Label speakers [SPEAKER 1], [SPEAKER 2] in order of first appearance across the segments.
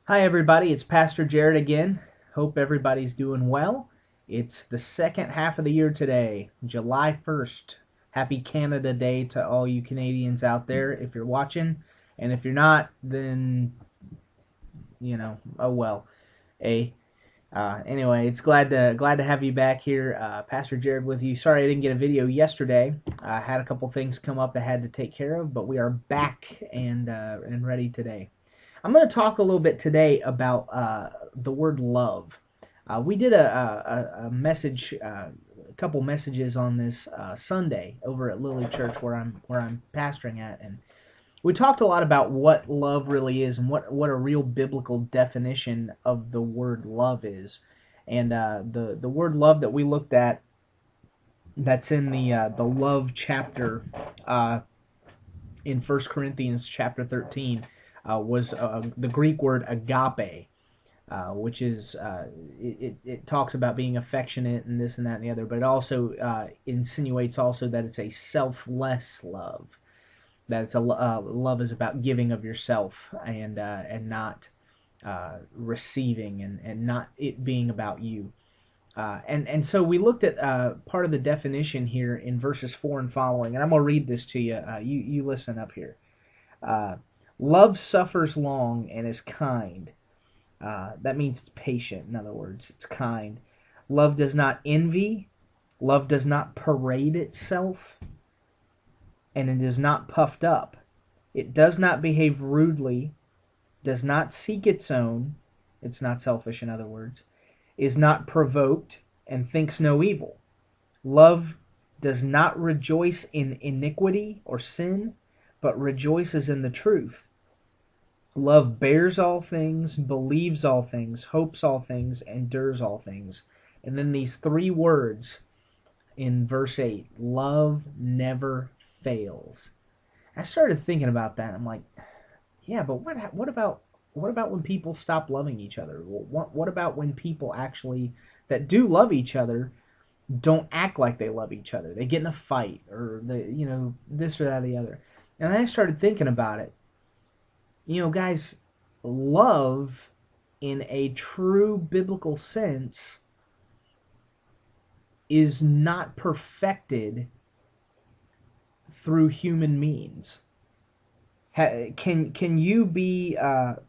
[SPEAKER 1] Hi, everybody. It's Pastor Jared again. Hope everybody's doing well. It's the second half of the year today, July 1st. Happy Canada Day to all you Canadians out there if you're watching. And if you're not, then, oh well. Hey, anyway, it's glad to have you back here. Pastor Jared with you. Sorry I didn't get a video yesterday. I had a couple things come up I had to take care of, but we are back and ready today. I'm going to talk a little bit today about the word love. We did a message, a couple messages on this Sunday over at Lily Church where I'm pastoring at, and we talked a lot about what love really is and what a real biblical definition of the word love is. And the word love that we looked at, that's in the love chapter in 1 Corinthians chapter 13, was the Greek word agape, which is it talks about being affectionate and this and that and the other, but it also insinuates also that it's a selfless love. That it's love is about giving of yourself and not receiving and not it being about you. And so we looked at part of the definition here in verses 4 and following, and I'm going to read this to you. You listen up here. Uh, Love suffers long and is kind. That means it's patient, in other words. It's kind. Love does not envy. Love does not parade itself. And it is not puffed up. It does not behave rudely. Does not seek its own. It's not selfish, in other words. Is not provoked and thinks no evil. Love does not rejoice in iniquity or sin, but rejoices in the truth. Love bears all things, believes all things, hopes all things, endures all things. And then these three words in verse 8, love never fails. I started thinking about that. I'm like, yeah, but what about when people stop loving each other? What about when people actually that do love each other don't act like they love each other? They get in a fight or this or that or the other. And then I started thinking about it. Guys, love in a true biblical sense is not perfected through human means. Can you be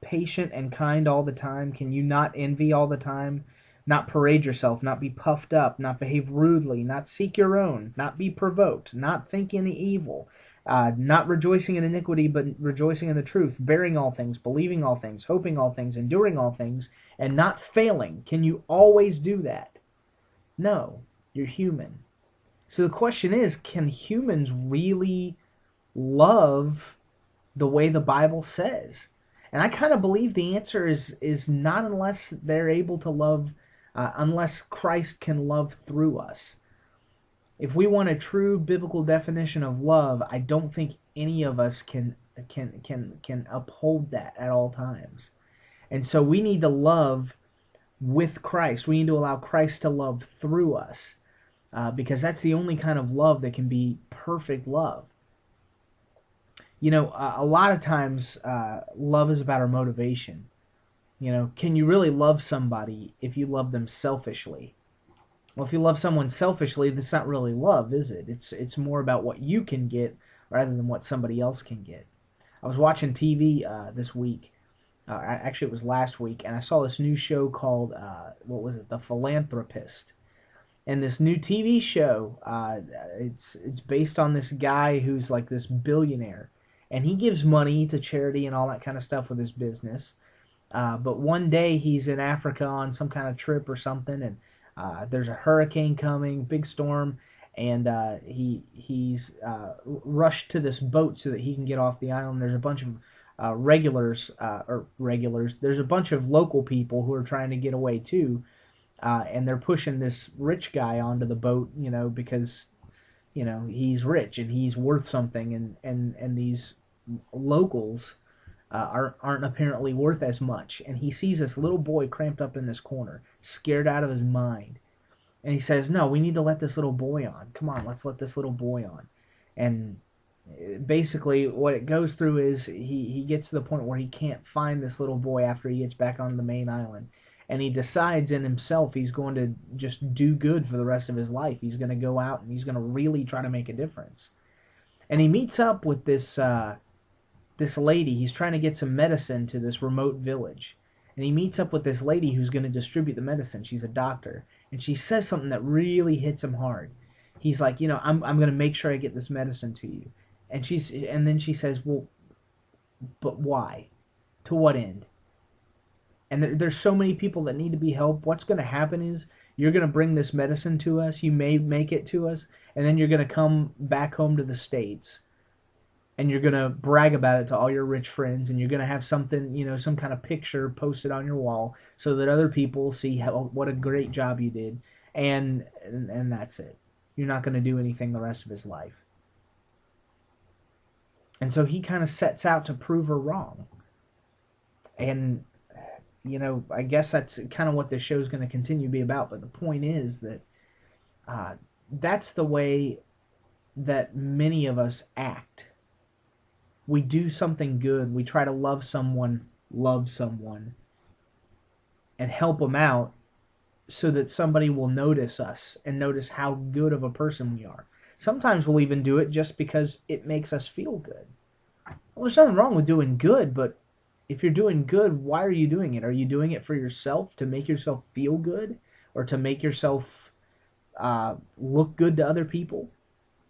[SPEAKER 1] patient and kind all the time? Can you not envy all the time? Not parade yourself, not be puffed up, not behave rudely, not seek your own, not be provoked, not think any evil, not rejoicing in iniquity, but rejoicing in the truth, bearing all things, believing all things, hoping all things, enduring all things, and not failing? Can you always do that? No, you're human. So the question is, can humans really love the way the Bible says? And I kind of believe the answer is not unless they're able to love, unless Christ can love through us. If we want a true biblical definition of love, I don't think any of us can uphold that at all times. And so we need to love with Christ. We need to allow Christ to love through us, because that's the only kind of love that can be perfect love. A lot of times love is about our motivation. Can you really love somebody if you love them selfishly? Well, if you love someone selfishly, that's not really love, is it? It's more about what you can get rather than what somebody else can get. I was watching TV this week. Actually, it was last week, and I saw this new show called what was it? The Philanthropist. And this new TV show, it's based on this guy who's like this billionaire, and he gives money to charity and all that kind of stuff with his business. But one day he's in Africa on some kind of trip or something, and there's a hurricane coming, big storm, and he's rushed to this boat so that he can get off the island. There's a bunch of regulars. There's a bunch of local people who are trying to get away too, and they're pushing this rich guy onto the boat, because he's rich and he's worth something, and these locals aren't apparently worth as much. And he sees this little boy cramped up in this corner, scared out of his mind, and he says, "No, we need to let this little boy on. Come on, let's let this little boy on." And basically what it goes through is he gets to the point where he can't find this little boy after he gets back on the main island, and he decides in himself he's going to just do good for the rest of his life. He's going to go out and he's going to really try to make a difference. And he meets up with this lady. He's trying to get some medicine to this remote village, and he meets up with this lady who's going to distribute the medicine. She's a doctor, and she says something that really hits him hard. He's like, I'm going to make sure I get this medicine to you. And then she says, well, but why? To what end? And there's so many people that need to be helped. What's going to happen is you're going to bring this medicine to us. You may make it to us, and then you're going to come back home to the States, and you're going to brag about it to all your rich friends, and you're going to have something, some kind of picture posted on your wall so that other people see what a great job you did, and that's it. You're not going to do anything the rest of his life. And so he kind of sets out to prove her wrong. And, I guess that's kind of what this show is going to continue to be about. But the point is that that's the way that many of us act. We do something good. We try to love someone, and help them out so that somebody will notice us and notice how good of a person we are. Sometimes we'll even do it just because it makes us feel good. Well, there's nothing wrong with doing good, but if you're doing good, why are you doing it? Are you doing it for yourself, to make yourself feel good, or to make yourself look good to other people?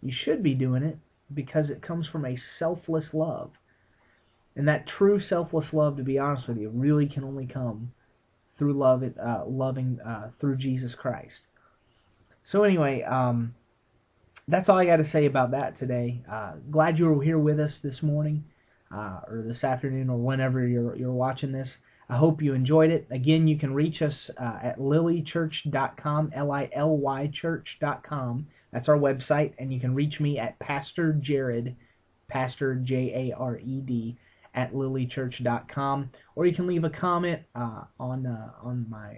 [SPEAKER 1] You should be doing it because it comes from a selfless love. And that true selfless love, to be honest with you, really can only come through loving through Jesus Christ. So anyway, that's all I got to say about that today. Glad you were here with us this morning, or this afternoon, or whenever you're watching this. I hope you enjoyed it. Again, you can reach us at lilychurch.com, LILYchurch.com. That's our website, and you can reach me at Pastor Jared, Pastor Jared, at lilychurch.com, or you can leave a comment on my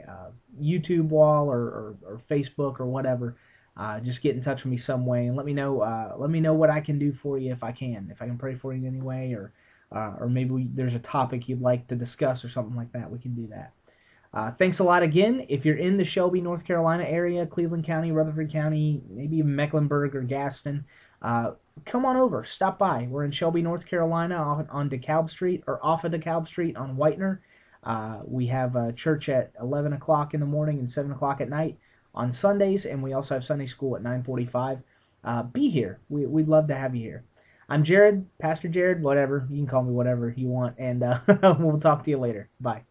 [SPEAKER 1] YouTube wall or Facebook or whatever. Just get in touch with me some way and let me know what I can do for you if I can pray for you in any way, or maybe there's a topic you'd like to discuss or something like that. We can do that. Thanks a lot again. If you're in the Shelby, North Carolina area, Cleveland County, Rutherford County, maybe even Mecklenburg or Gaston, come on over. Stop by. We're in Shelby, North Carolina on DeKalb Street, or off of DeKalb Street on Whitener. We have a church at 11 o'clock in the morning and 7 o'clock at night on Sundays, and we also have Sunday school at 9:45. Be here. We'd love to have you here. I'm Jared, Pastor Jared, whatever. You can call me whatever you want, and we'll talk to you later. Bye.